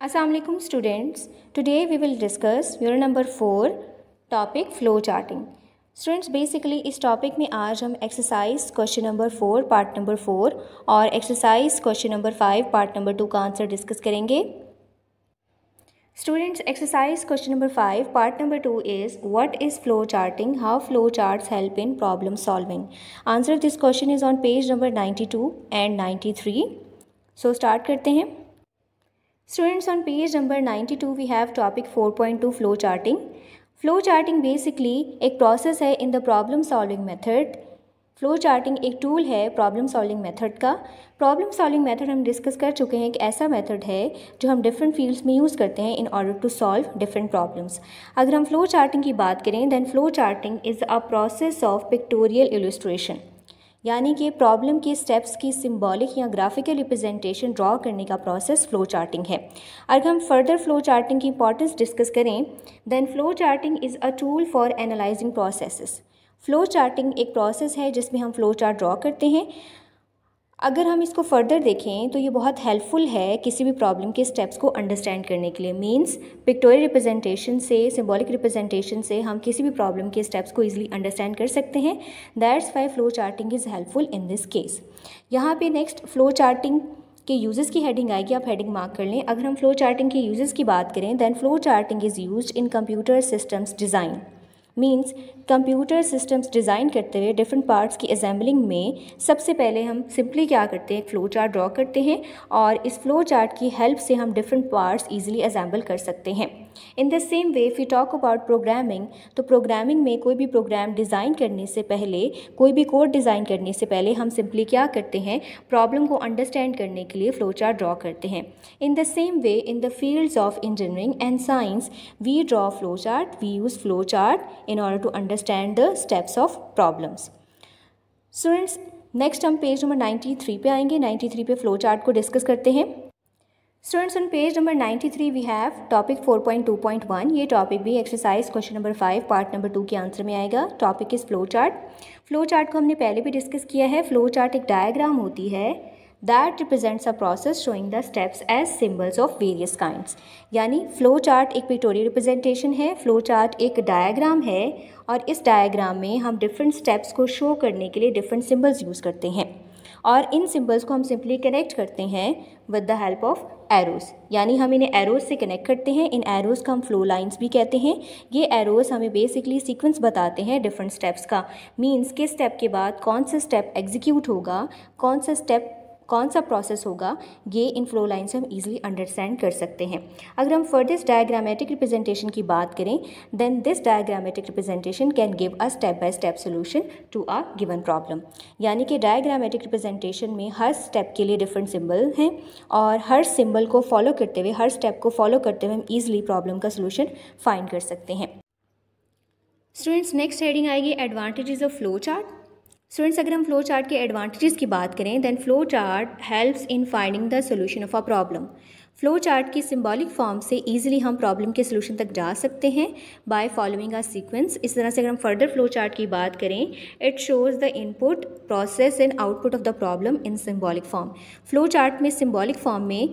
Assalamualaikum students. Today we will discuss unit number 4 topic flow charting. Students basically इस topic में आज हम exercise question number 4 part number 4 और exercise question number 5 part number 2 का answer discuss करेंगे। Students exercise question number 5 part number 2 is what is flow charting, how flow charts help in problem solving. Answer of this question is on page number 92 and 93। So start करते हैं। Students, on page number 92 we have topic 4.2 flow charting. Flow charting basically एक process है in the problem solving method. Flow charting एक tool है problem solving method का। Problem solving method हम discuss कर चुके हैं कि ऐसा method है जो हम different fields में यूज़ करते हैं in order to solve different problems. अगर हम flow charting की बात करें then flow charting is a process of pictorial illustration. यानी कि प्रॉब्लम के स्टेप्स की सिंबॉलिक या ग्राफिकल रिप्रेजेंटेशन ड्रॉ करने का प्रोसेस फ्लो चार्टिंग है। अगर हम फर्दर फ्लो चार्टिंग की इंपॉर्टेंस डिस्कस करें then flow charting is a tool for analysing processes. Flow charting एक प्रोसेस है जिसमें हम फ्लो चार्ट ड्रॉ करते हैं। अगर हम इसको फर्दर देखें तो ये बहुत हेल्पफुल है किसी भी प्रॉब्लम के स्टेप्स को अंडरस्टैंड करने के लिए। मींस पिक्टोरियल रिप्रेजेंटेशन से, सिंबॉलिक रिप्रेजेंटेशन से हम किसी भी प्रॉब्लम के स्टेप्स को इजीली अंडरस्टैंड कर सकते हैं। That's why flow charting is helpful in this case. यहाँ पे नेक्स्ट फ्लो चार्टिंग के यूजेस की हेडिंग आएगी, आप हेडिंग मार्क कर लें। अगर हम फ्लो चार्टिंग के यूजेस की बात करें then flow charting is used in computer systems design. Means computer systems design करते हुए डिफरेंट पार्ट्स की असेंबलिंग में सबसे पहले हम सिंपली क्या करते हैं, फ्लो चार्ट ड्रॉ करते हैं और इस फ्लो चार्ट की हेल्प से हम डिफरेंट पार्ट्स इजीली असेंबल कर सकते हैं। In the same way if you talk about programming, तो प्रोग्रामिंग में कोई भी प्रोग्राम डिज़ाइन करने से पहले, कोई भी कोड डिज़ाइन करने से पहले हम सिंपली क्या करते हैं, प्रॉब्लम को अंडरस्टैंड करने के लिए फ्लो चार्ट ड्रॉ करते हैं। In the same way in the fields of engineering and science we draw flow chart, we use flow chart in order to understand the steps of problems. Students, next हम page number 93 पे आएंगे। 93 पे flow chart को discuss करते हैं। Students on page number 93 we have topic 4.2.1। ये topic भी exercise question number 5 part number 2 के आंसर में आएगा। Topic is flow chart. Flow chart को हमने पहले भी डिस्कस किया है। फ्लो चार्ट एक डायग्राम होती है that represents a process showing the steps as symbols of various kinds। यानी फ्लो चार्ट एक पिक्टोरियल रिप्रेजेंटेशन है, फ्लो चार्ट एक डायग्राम है और इस डायग्राम में हम डिफरेंट स्टेप्स को शो करने के लिए डिफरेंट सिंबल्स यूज़ करते हैं और इन सिंबल्स को हम सिंपली कनेक्ट करते हैं with the help of arrows. यानी हम इन्हें एरोज़ से कनेक्ट करते हैं। इन एरोज़ का हम फ्लो लाइंस भी कहते हैं। ये एरोज़ हमें बेसिकली सीक्वेंस बताते हैं डिफरेंट स्टेप्स का। मीन्स किस स्टेप के बाद कौन सा स्टेप एग्जीक्यूट होगा, कौन सा प्रोसेस होगा, ये इन फ्लो लाइन से हम इजीली अंडरस्टैंड कर सकते हैं। अगर हम फर्दर डायग्रामेटिक रिप्रेजेंटेशन की बात करें then this diagrammatic representation can give a step by step solution to a given problem. यानी कि डायग्रामेटिक रिप्रेजेंटेशन में हर स्टेप के लिए डिफरेंट सिंबल हैं और हर सिंबल को फॉलो करते हुए, हर स्टेप को फॉलो करते हुए हम ईजिली प्रॉब्लम का सोल्यूशन फाइंड कर सकते हैं। स्टूडेंट्स नेक्स्ट हेडिंग आएगी advantages of flow chart. Students अगर हम फ्लो चार्ट के एडवांटेजेस की बात करें then flow chart helps in finding the solution of a problem. Flow chart की सिंबॉलिक फॉर्म से इजीली हम प्रॉब्लम के सोल्यूशन तक जा सकते हैं बाय फॉलोइंग अ सीक्वेंस। इस तरह से अगर हम फर्दर फ्लो चार्ट की बात करें, it shows the input, process and output of the problem in symbolic form. Flow chart में सिंबॉलिक फॉर्म में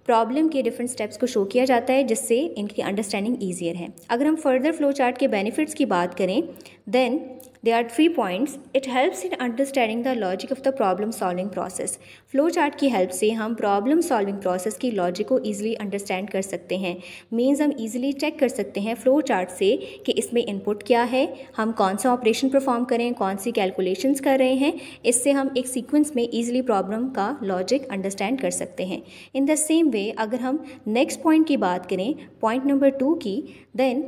प्रॉब्लम के डिफरेंट स्टेप्स को शो किया जाता है जिससे इनकी अंडरस्टैंडिंग ईजियर है। अगर हम फर्दर फ्लो चार्ट के बेनिफिट्स की बात करें then there are 3 points. It helps in understanding the logic of the problem solving process. Flow chart की हेल्प से हम प्रॉब्लम सॉल्विंग प्रोसेस की लॉजिक को ईजिली अंडरस्टैंड कर सकते हैं। मीन्स हम ईजिली चेक कर सकते हैं फ्लो चार्ट से कि इसमें इनपुट क्या है, हम कौन सा ऑपरेशन परफॉर्म करें, कौन सी कैलकुलेशंस कर रहे हैं। इससे हम एक सीक्वेंस में ईजिली प्रॉब्लम का लॉजिक अंडरस्टैंड कर सकते हैं। इन द सेम वे अगर हम नेक्स्ट पॉइंट की बात करें, पॉइंट नंबर 2 की, then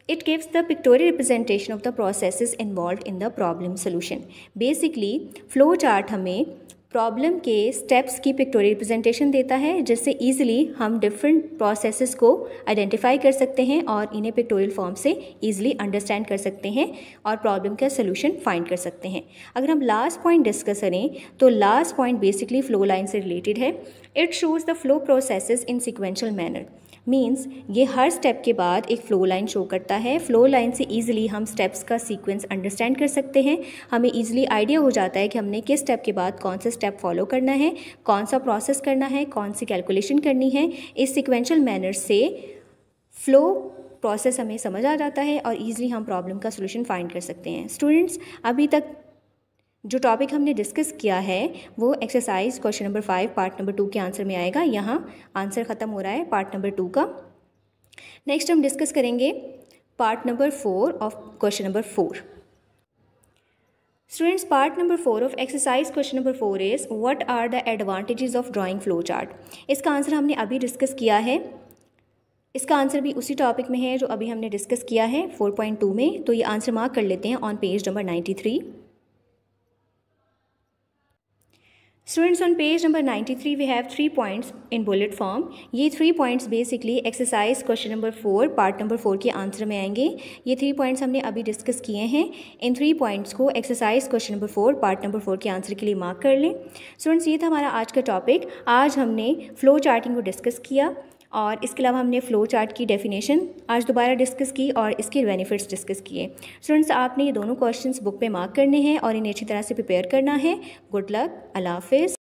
it gives the pictorial representation of the processes involved in the problem solution। Basically, flow chart हमें प्रॉब्लम के स्टेप्स की पिक्टोरियल रिप्रेजेंटेशन देता है जिससे ईजिली हम डिफरेंट प्रोसेसेस को आइडेंटिफाई कर सकते हैं और इन्हें पिक्टोरियल फॉर्म से ईजिली अंडरस्टैंड कर सकते हैं और प्रॉब्लम का सोल्यूशन फाइंड कर सकते हैं। अगर हम लास्ट पॉइंट डिस्कस करें तो last point basically flow line से रिलेटेड है। It shows the flow processes in sequential manner. Means ये हर स्टेप के बाद एक फ़्लो लाइन शो करता है। फ़्लो लाइन से ईजिली हम स्टेप्स का सीक्वेंस अंडरस्टैंड कर सकते हैं। हमें ईजिली आइडिया हो जाता है कि हमने किस स्टेप के बाद कौन सा स्टेप फॉलो करना है, कौन सा प्रोसेस करना है, कौन सी कैलकुलेशन करनी है। इस सिक्वेंशियल मैनर से फ़्लो प्रोसेस हमें समझ आ जाता है और ईजिली हम प्रॉब्लम का सोल्यूशन फाइंड कर सकते हैं। स्टूडेंट्स, अभी तक जो टॉपिक हमने डिस्कस किया है वो exercise question number 5 part number 2 के आंसर में आएगा। यहाँ आंसर ख़त्म हो रहा है पार्ट नंबर 2 का। नेक्स्ट हम डिस्कस करेंगे part number 4 of question number 4। Students, part number 4 of exercise question number 4 is what are the advantages of drawing flow chart. इसका आंसर हमने अभी डिस्कस किया है। इसका आंसर भी उसी टॉपिक में है जो अभी हमने डिस्कस किया है 4.2 में। तो ये आंसर मार्क कर लेते हैं on page number 93। Students, on page number 93 we have 3 points in bullet form. ये 3 points basically exercise question number 4 part number 4 के आंसर में आएंगे। ये 3 points हमने अभी डिस्कस किए हैं। इन 3 points को exercise question number 4 part number 4 के आंसर के लिए मार्क कर लें। Students, ये था हमारा आज का टॉपिक। आज हमने फ्लो चार्टिंग को डिस्कस किया और इसके अलावा हमने फ़्लो चार्ट की डेफिनेशन आज दोबारा डिस्कस की और इसके बेनिफिट्स डिस्कस किए। स्टूडेंट्स, आपने ये दोनों क्वेश्चंस बुक पे मार्क करने हैं और इन्हें अच्छी तरह से प्रिपेयर करना है। गुड लक, अल्लाह हाफिज़।